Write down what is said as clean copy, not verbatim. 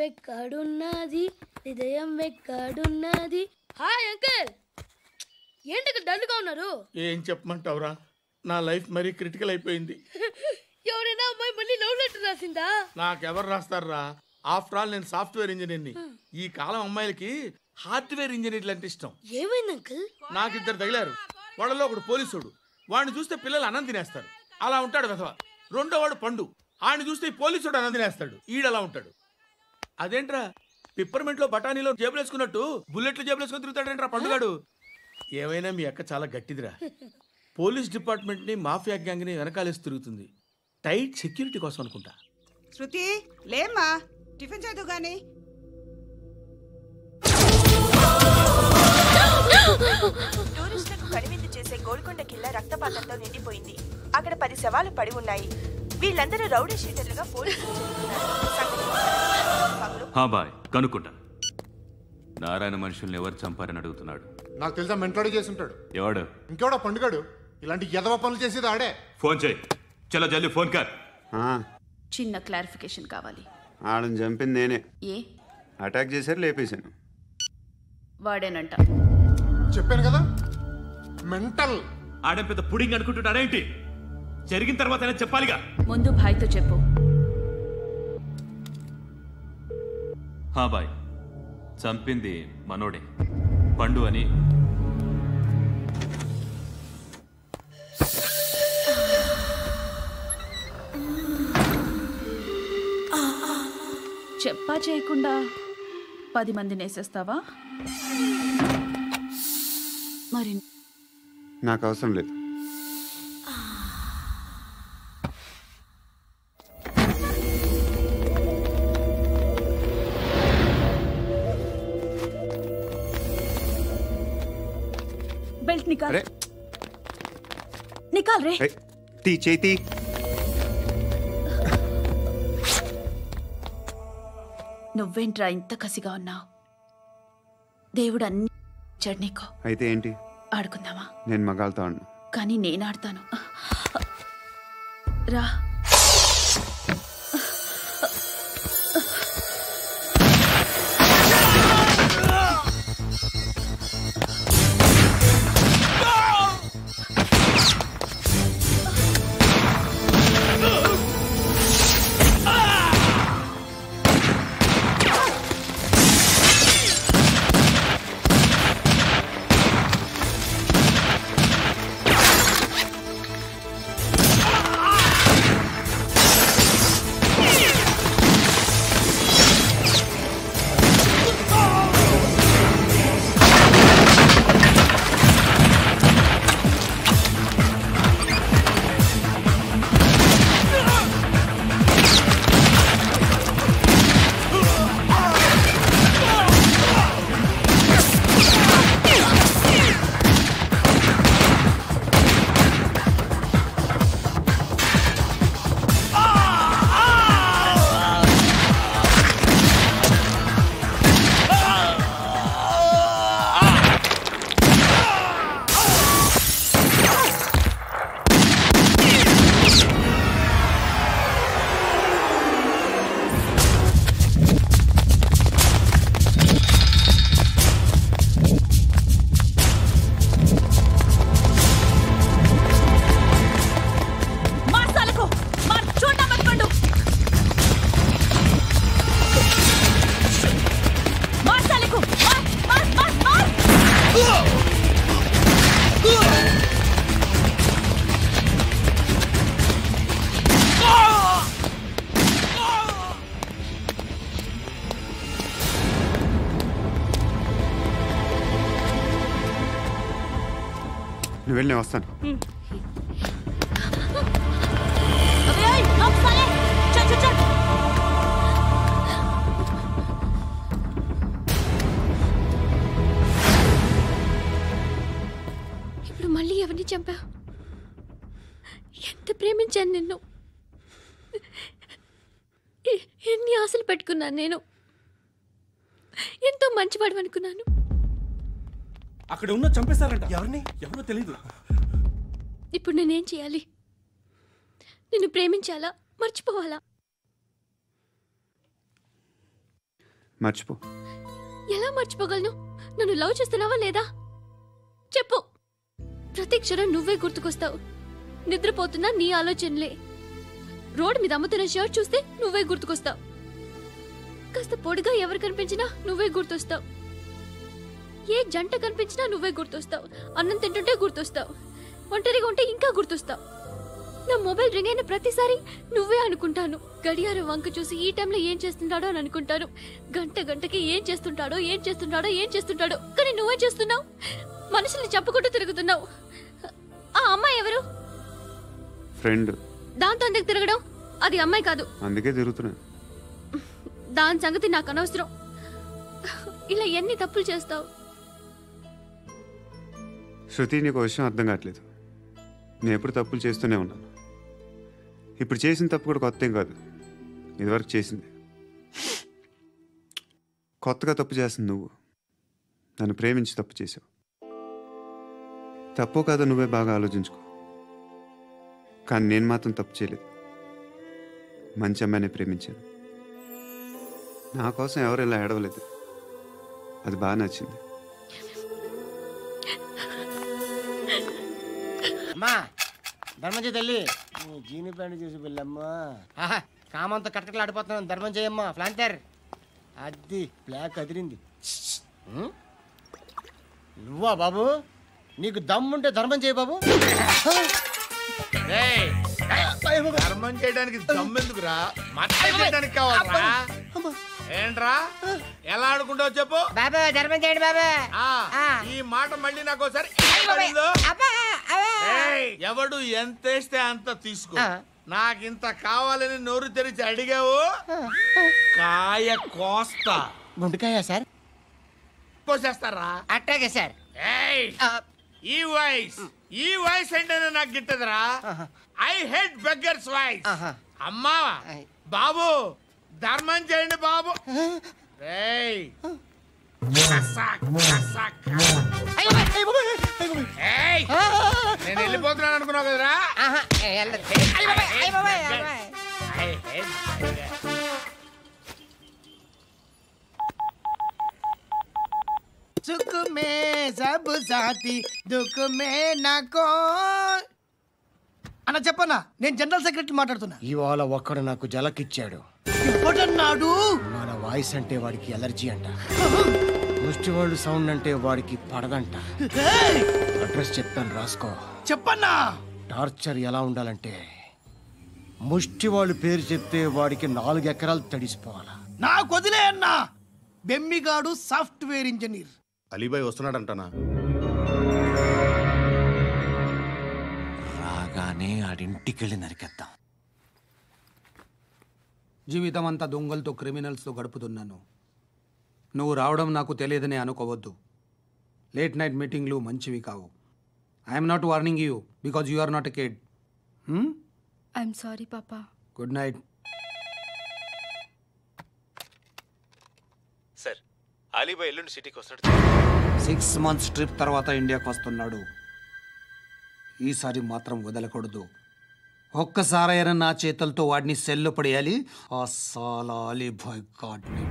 వెక్కడున్నది హృదయం వెక్కడున్నది. Hi uncle, ఏంటి డల్గా ఉన్నారు? ఏం చెప్పమంటావురా, నా లైఫ్ మరీ క్రిటికల్ అయిపోయింది. ఎవరైనా అమ్మాయి మళ్ళీ లవ్ లెటర్ రాసిందా? నాకెవరు రాస్తారా? ఆఫ్టర్ ఆల్ నేను సాఫ్ట్వేర్ ఇంజనీర్ని. ఈ కాలం అమ్మాయిలకి హార్డ్వేర్ ఇంజనీర్లు అంటే ఇష్టం. ఏమైంది అంకుల్? నాకు ఇద్దరు తగిలారు. వాళ్ళలో ఒకడు పోలీసుడు, వాడిని చూస్తే పిల్లలు అన్నం తినేస్తారు, అలా ఉంటాడు వెధవ. రెండో వాడు పండు, ఆడిని చూస్తే ఈ పోలీసుడు అన్నం తినేస్తాడు, ఈడలా ఉంటాడు. అదేంట్రా పిప్పర్మెంట్ లో బఠానీలో జేబులు వేసుకున్నట్టు బుల్లెట్లు జేబులు వేసుకుని తిరుగుతాడేంట్రా పండుగాడు. ఏమైనా మీ అక్క చాలా గట్టిదిరా. పోలీస్ డిపార్ట్మెంట్ ని మాఫియా గ్యాంగ్ ని వెనకాలేసి తిరుగుతుంది. టైట్ సెక్యూరిటీ కోసం అనుకుంటా. శృతి లేమ్మా, టిఫిన్ చేద్దు గాని. టూరిస్టులకు కనువిందు చేసే గోల్కొండ కిల్లా రక్తపాతంతో నిండిపోయింది. అక్కడ 10 శవాలు పడి ఉన్నాయి. వీళ్ళందరూ రౌడీ షీటర్లుగా పోలీసులు బాయ్ కనుక్కుంటా. నారాయణ మనుషుల్ని ఎవరు చంపారని అడుగుతున్నాడు. నాకు తెలుసా మెంటలాడి చేసి ఉంటాడు. ఎవడు? ఇంకెవడా పండుగాడు. ఇలాంటి ఎదవ పనులు చేసేది ఆడే. ఫోన్ చేయి. చలో జల్దీ ఫోన్ కర్. చిన్న క్లారిఫికేషన్ కావాలి. ఆడని చంపింది నేనే. ఏ అటాక్ చేశారు, లేపేశాను. వాడేనంట. చెప్పాను కదా మెంటల్. ఆడే పెద్ద పుడింగ్ అనుకుంటున్నాడేంటి? జరిగిన తర్వాత చెప్పాలిగా. ముందు భాయ్తో చెప్పు. బాయ్ చంపింది మనోడే, పండు అని. చెప్పా చేయకుండా 10 మందిని వేసేస్తావా? మరి నాకు అవసరం లేదు. बेल्ट निकाल। निकाल रे। ती चेती। నువ్వేంట్రా ఇంత కసిగా ఉన్నావు? దేవుడు అన్ని ఇచ్చాడు నీకు. అయితే ఏంటి? ఆడుకుందామా? నేను మగాళ్ళతో ఆడను. కానీ నేను ఆడతాను. రా. నువ్వు వెళ్ళి వస్తాను. ఇప్పుడు మళ్ళీ ఎవరిని చంపా? ఎంత ప్రేమించాను నిన్ను, ఎన్ని ఆశలు పెట్టుకున్నాను. నేను ఎంతో మంచివాడు అనుకున్నాను. అక్కడ ఉన్న చంపేస్తారంట. ఎవరిని? ఎవరో తెలీదు. ఇప్పుడు నేనేం చేయాలి? నిన్ను ప్రేమించాలా, మర్చిపోవాలా? మర్చిపో. ఎలా మర్చిపోగలను? నన్ను లవ్ చేస్తున్నావా లేదా చెప్పు. ప్రతి క్షణం నువ్వే గుర్తుకొస్తావు. నిద్రపోతున్నా నీ ఆలోచనలే. రోడ్ మీద అమ్ముతున్న షర్ట్ చూస్తే నువ్వే గుర్తుకొస్తావు. కాస్త పొడిగా ఎవరు కనిపించినా నువ్వే గుర్తొస్తావు. ఏ జంట కనిపించినా నువ్వే గుర్తొస్తావు. అన్నం తింటుంటే గుర్తొస్తావు. ఒంటరిగా ఉంటే ఇంకా గుర్తొస్తావు. నా మొబైల్ రింగ్ అయిన ప్రతిసారి నువ్వే అనుకుంటాను. గడియారం వంక చూసి ఈ టైంలో ఏం చేస్తుంటాడో అని అనుకుంటాను. గంటకి ఏం చేస్తుంటాడో కానీ నువ్వే చేస్తున్నావు. మనుషుల్ని చెప్పుకుంటూ తిరుగుతున్నావు. ఆ అమ్మాయి ఎవరు? ఫ్రెండ్. దాంతో ఎందుకు తిరగడం? అది అమ్మాయి కాదు. అందుకే తిరుగుతున్నా. దాని సంగతి నాకు అనవసరం. ఇలా ఎన్ని తప్పులు చేస్తావు? శృతి, నీకు విషయం అర్థం కావట్లేదు. నేను ఎప్పుడు తప్పులు చేస్తూనే ఉన్నాను. ఇప్పుడు చేసిన తప్పు కూడా కొత్త ఏం కాదు, ఇదివరకు చేసింది. కొత్తగా తప్పు చేస్తుంది నువ్వు. నన్ను ప్రేమించి తప్పు చేసావు. తప్పో కాదో నువ్వే బాగా ఆలోచించుకో. కానీ నేను మాత్రం తప్పు చేయలేదు. మంచి అమ్మాయిని ప్రేమించాను. నా కోసం ఎవరు ఇలా ఏడవలేదు. అది బాగా నచ్చింది. అమ్మా ధర్మం చేయి తల్లి. జీని ప్యాంట్ చూసి వెళ్ళమ్మా. కామంతో కట్టకలు ఆడిపోతున్నాను. ధర్మం చేయమ్మా. ఫ్లాంటర్ అది బ్లాక్ అదిరింది. నువ్వా బాబు? నీకు దమ్ముంటే ధర్మం చేయి బాబు. ధర్మం చేయడానికి దమ్మెందుకురా? మర్డర్ చేయడానికి కావాలరా? ఏంట్రా ఎలా ఆడుకుంటావు చెప్పు. బాబా ధర్మం చేయండి బాబా. ఈ మాట మళ్ళీ నాకు ఒకసారి ఎవడు ఎంత వేస్తే అంత తీసుకో. నాకింత కావాలని నోరు తెరిచి అడిగావు, కాయ కోస్తా. గుండెకాయ సార్? కోసేస్తారా? అట్టాగే సార్. ఈ వాయిస్ అంటేనే నాకు గిట్టదురా. I hate beggars voice. అమ్మా బాబు ధర్మం చేయండి బాబు. నేను వెళ్ళిపోతున్నాను అనుకున్నావు కదరా. సుఖ మే సబ్ సాథీ దుఃఖ మే నాకో. అన్న చెప్పన్నా, నేను జనరల్ సెక్రటరీ మాట్లాడుతున్నా. ఇవాళ ఒక్కడు నాకు జలకిచ్చాడు. ఎవడన్నాడు? మన వాయిస్ అంటే వాడికి ఎలర్జీ అంట. ముష్టి వాళ్ళు సౌండ్ అంటే వాడికి పడదంట. అడ్రస్ చెప్తాను రాసుకో. చెప్పన్నా. టార్చర్ ఎలా ఉండాలంటే ముష్టి వాళ్ళు పేరు చెప్తే వాడికి 4 ఎకరాలు తడిసిపోవాలా. నాకు వదిలే అన్నా. బెమ్మిగాడు సాఫ్ట్వేర్ ఇంజనీర్. అలీబాయ్ వస్తున్నాడంటనా? రాగానే ఆడింటికెళ్ళి నరికేద్దాం. జీవితం అంతా దొంగలతో క్రిమినల్స్తో గడుపుతున్నాను. నువ్వు రావడం నాకు తెలియదని అనుకోవద్దు. లేట్ నైట్ మీటింగ్లు మంచివి కావు. I'm not warning you because you are not a kid. I'm sorry పాపా. Good night. సార్, అలీబాయ్ ఎల్లుండి సిటీకి వస్తాడు. 6 months ట్రిప్ తర్వాత ఇండియాకి వస్తున్నాడు. ఈసారి మాత్రం వదలకూడదు. ఒక్కసారైనా నా చేతులతో వాడిని సెల్లో పడేయాలి. ఆ సాలా అలీబాయ్ గాడ్ని.